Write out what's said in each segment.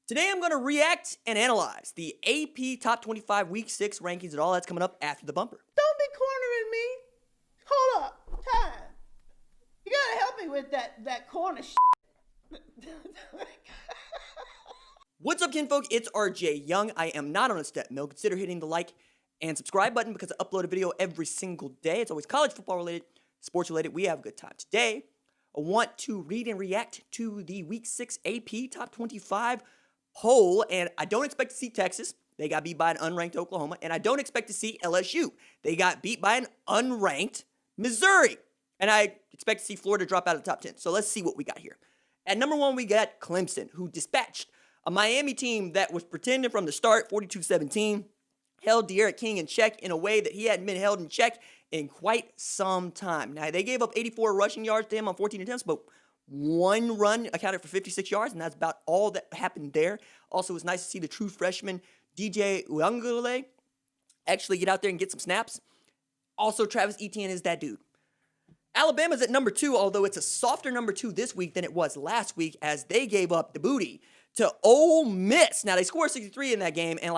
Today I'm going to react and analyze the AP Top 25 Week 6 rankings and all that's coming up after the bumper. Don't be cornering me. Hold up. Time. You gotta help me with that corner shit. What's up, kinfolk? It's RJ Young. I am not on a step mill. Consider hitting the like and subscribe button because I upload a video every single day. It's always college football related, sports related. We have a good time. Today, I want to read and react to the Week 6 AP Top 25 poll, and I don't expect to see Texas. They got beat by an unranked Oklahoma, and I don't expect to see LSU. They got beat by an unranked Missouri, and I expect to see Florida drop out of the top 10. So let's see what we got here. At number 1, we got Clemson, who dispatched a Miami team that was pretending from the start, 42-17, held De'Aaron King in check in a way that he hadn't been held in check in quite some time. Now, they gave up 84 rushing yards to him on 14 attempts, but one run accounted for 56 yards, and that's about all that happened there. Also, it was nice to see the true freshman DJ Uiagalelei actually get out there and get some snaps. Also, Travis Etienne is that dude. Alabama's at number 2, although it's a softer number 2 this week than it was last week, as they gave up the booty to Ole Miss. Now, they scored 63 in that game, and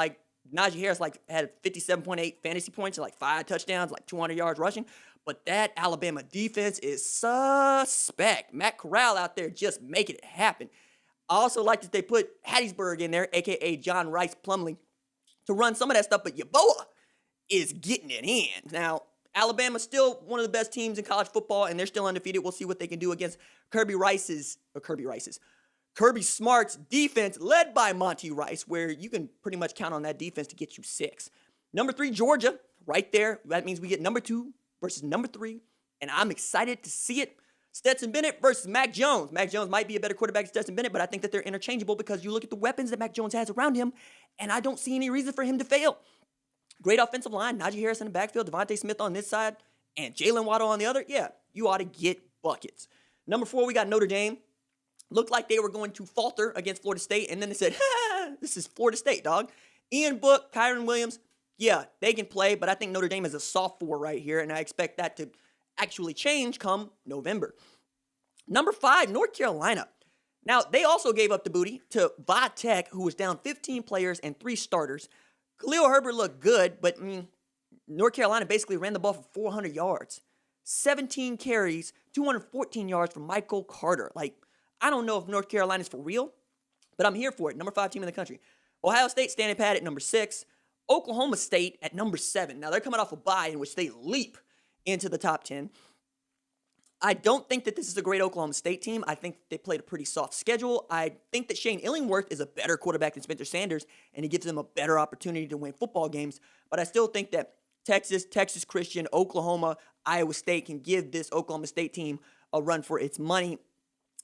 Najee Harris had 57.8 fantasy points and 5 touchdowns, 200 yards rushing. But that Alabama defense is suspect. Matt Corral out there just making it happen. I also like that they put Hattiesburg in there, a.k.a. John Rice Plumlee, to run some of that stuff, but Yeboah is getting it in. Now, Alabama's still one of the best teams in college football, and they're still undefeated. We'll see what they can do against Kirby Smart's defense, led by Monty Rice, where you can pretty much count on that defense to get you 6. Number 3, Georgia, right there. That means we get number 2 versus number 3, and I'm excited to see it. Stetson Bennett versus Mac Jones. Mac Jones might be a better quarterback than Stetson Bennett, but I think that they're interchangeable because you look at the weapons that Mac Jones has around him, and I don't see any reason for him to fail. Great offensive line, Najee Harris in the backfield, Devontae Smith on this side, and Jalen Waddle on the other. Yeah, you ought to get buckets. Number 4, we got Notre Dame. Looked like they were going to falter against Florida State, and then they said, this is Florida State, dog. Ian Book, Kyron Williams, yeah, they can play, but I think Notre Dame is a soft 4 right here, and I expect that to actually change come November. Number 5, North Carolina. Now, they also gave up the booty to Va Tech, who was down 15 players and 3 starters. Khalil Herbert looked good, but North Carolina basically ran the ball for 400 yards. 17 carries, 214 yards from Michael Carter. I don't know if North Carolina's for real, but I'm here for it. Number 5 team in the country. Ohio State standing pat at number 6. Oklahoma State at number 7. Now, they're coming off a bye in which they leap into the top 10. I don't think that this is a great Oklahoma State team. I think they played a pretty soft schedule. I think that Shane Illingworth is a better quarterback than Spencer Sanders, and he gives them a better opportunity to win football games. But I still think that Texas Christian, Oklahoma, Iowa State can give this Oklahoma State team a run for its money,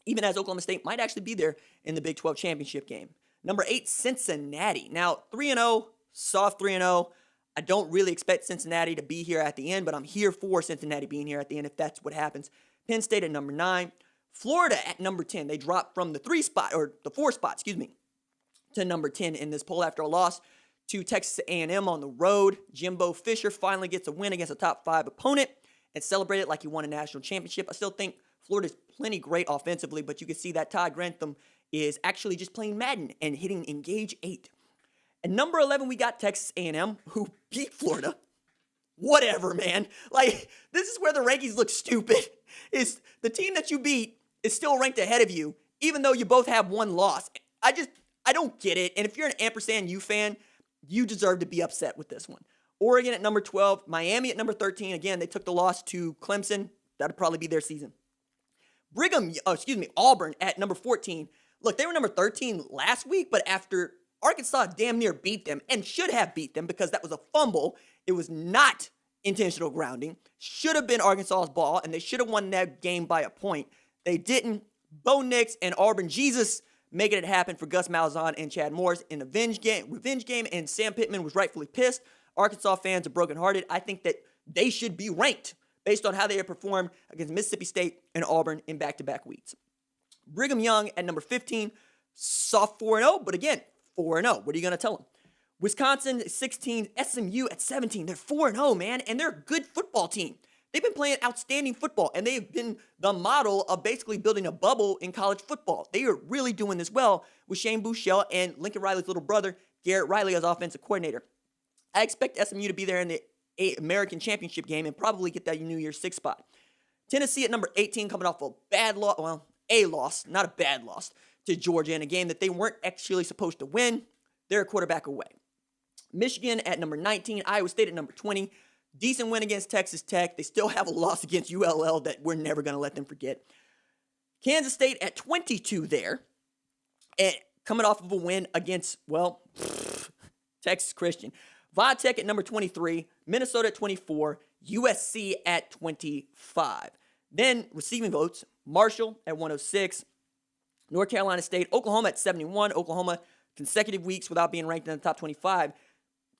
even as Oklahoma State might actually be there in the Big 12 championship game. Number 8, Cincinnati. Now, 3-0, soft 3-0. I don't really expect Cincinnati to be here at the end, but I'm here for Cincinnati being here at the end if that's what happens. Penn State at number 9. Florida at number 10. They dropped from the 4 spot, to number 10 in this poll after a loss to Texas A&M on the road. Jimbo Fisher finally gets a win against a top 5 opponent and celebrated like he won a national championship. I still think Florida's plenty great offensively, but you can see that Todd Grantham is actually just playing Madden and hitting Engage 8. At number 11, we got Texas A&M, who beat Florida. Whatever, man. This is where the rankings look stupid. Is the team that you beat is still ranked ahead of you, even though you both have one loss. I don't get it. And if you're an ampersand U fan, you deserve to be upset with this one. Oregon at number 12, Miami at number 13. Again, they took the loss to Clemson. That'll probably be their season. Auburn at number 14. Look, they were number 13 last week, but after Arkansas damn near beat them and should have beat them because that was a fumble. It was not intentional grounding. Should have been Arkansas's ball, and they should have won that game by a point. They didn't. Bo Nix and Auburn Jesus making it happen for Gus Malzahn and Chad Morris in a revenge game, and Sam Pittman was rightfully pissed. Arkansas fans are brokenhearted. I think that they should be ranked based on how they have performed against Mississippi State and Auburn in back-to-back weeks. Brigham Young at number 15, soft 4-0, but again, 4-0. What are you going to tell them? Wisconsin 16, SMU at 17. They're 4-0, man, and they're a good football team. They've been playing outstanding football, and they've been the model of basically building a bubble in college football. They are really doing this well with Shane Buechele and Lincoln Riley's little brother, Garrett Riley, as offensive coordinator. I expect SMU to be there in the American Championship game and probably get that New Year's 6 spot. Tennessee at number 18 coming off a loss, not a bad loss, to Georgia in a game that they weren't actually supposed to win. They're a quarterback away. Michigan at number 19, Iowa State at number 20. Decent win against Texas Tech. They still have a loss against ULL that we're never going to let them forget. Kansas State at 22 there, and coming off of a win against, Texas Christian. Vodtech at number 23, Minnesota at 24, USC at 25. Then receiving votes, Marshall at 106, North Carolina State, Oklahoma at 71. Oklahoma, consecutive weeks without being ranked in the top 25,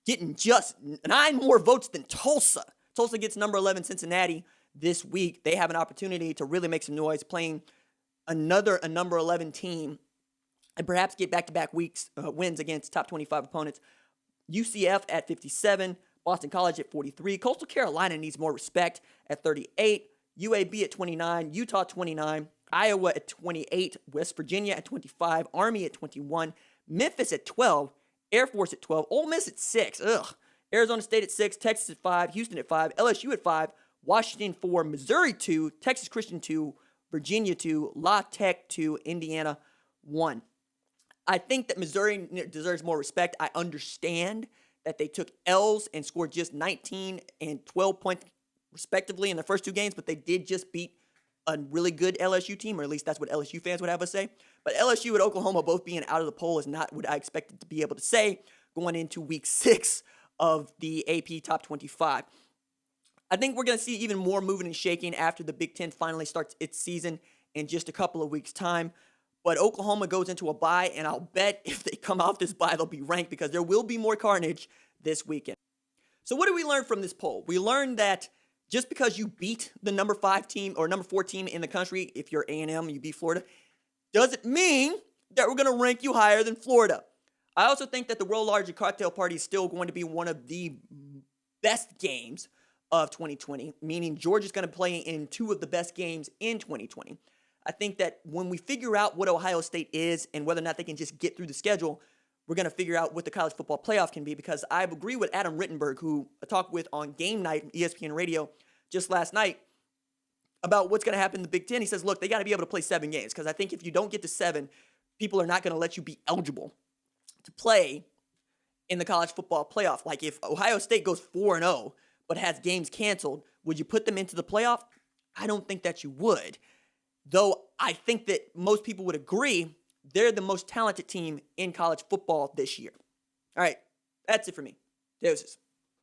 getting just 9 more votes than Tulsa. Tulsa gets number 11 Cincinnati this week. They have an opportunity to really make some noise playing a number 11 team and perhaps get back-to-back wins against top 25 opponents. UCF at 57, Boston College at 43. Coastal Carolina needs more respect at 38. UAB at 29, Utah 29, Iowa at 28, West Virginia at 25, Army at 21, Memphis at 12, Air Force at 12, Ole Miss at 6, Arizona State at 6, Texas at 5, Houston at 5, LSU at 5, Washington 4, Missouri 2, Texas Christian 2, Virginia 2, La Tech 2, Indiana 1. I think that Missouri deserves more respect. I understand that they took L's and scored just 19 and 12 points respectively in the first 2 games, but they did just beat a really good LSU team, or at least that's what LSU fans would have us say. But LSU and Oklahoma both being out of the poll is not what I expected to be able to say going into week 6 of the AP Top 25. I think we're going to see even more moving and shaking after the Big Ten finally starts its season in just a couple of weeks' time. But Oklahoma goes into a bye, and I'll bet if they come off this bye, they'll be ranked because there will be more carnage this weekend. So what did we learn from this poll? We learned that just because you beat the number 5 team or number 4 team in the country, if you're A&M, you beat Florida, doesn't mean that we're going to rank you higher than Florida. I also think that the World Larger Cocktail Party is still going to be one of the best games of 2020, meaning Georgia's going to play in 2 of the best games in 2020. I think that when we figure out what Ohio State is and whether or not they can just get through the schedule, we're going to figure out what the college football playoff can be, because I agree with Adam Rittenberg, who I talked with on Game Night, ESPN Radio, just last night, about what's going to happen in the Big Ten. He says, look, they got to be able to play 7 games, because I think if you don't get to 7, people are not going to let you be eligible to play in the college football playoff. Like if Ohio State goes 4-0 but has games canceled, would you put them into the playoff? I don't think that you would. Though I think that most people would agree they're the most talented team in college football this year. All right, that's it for me. Deuces.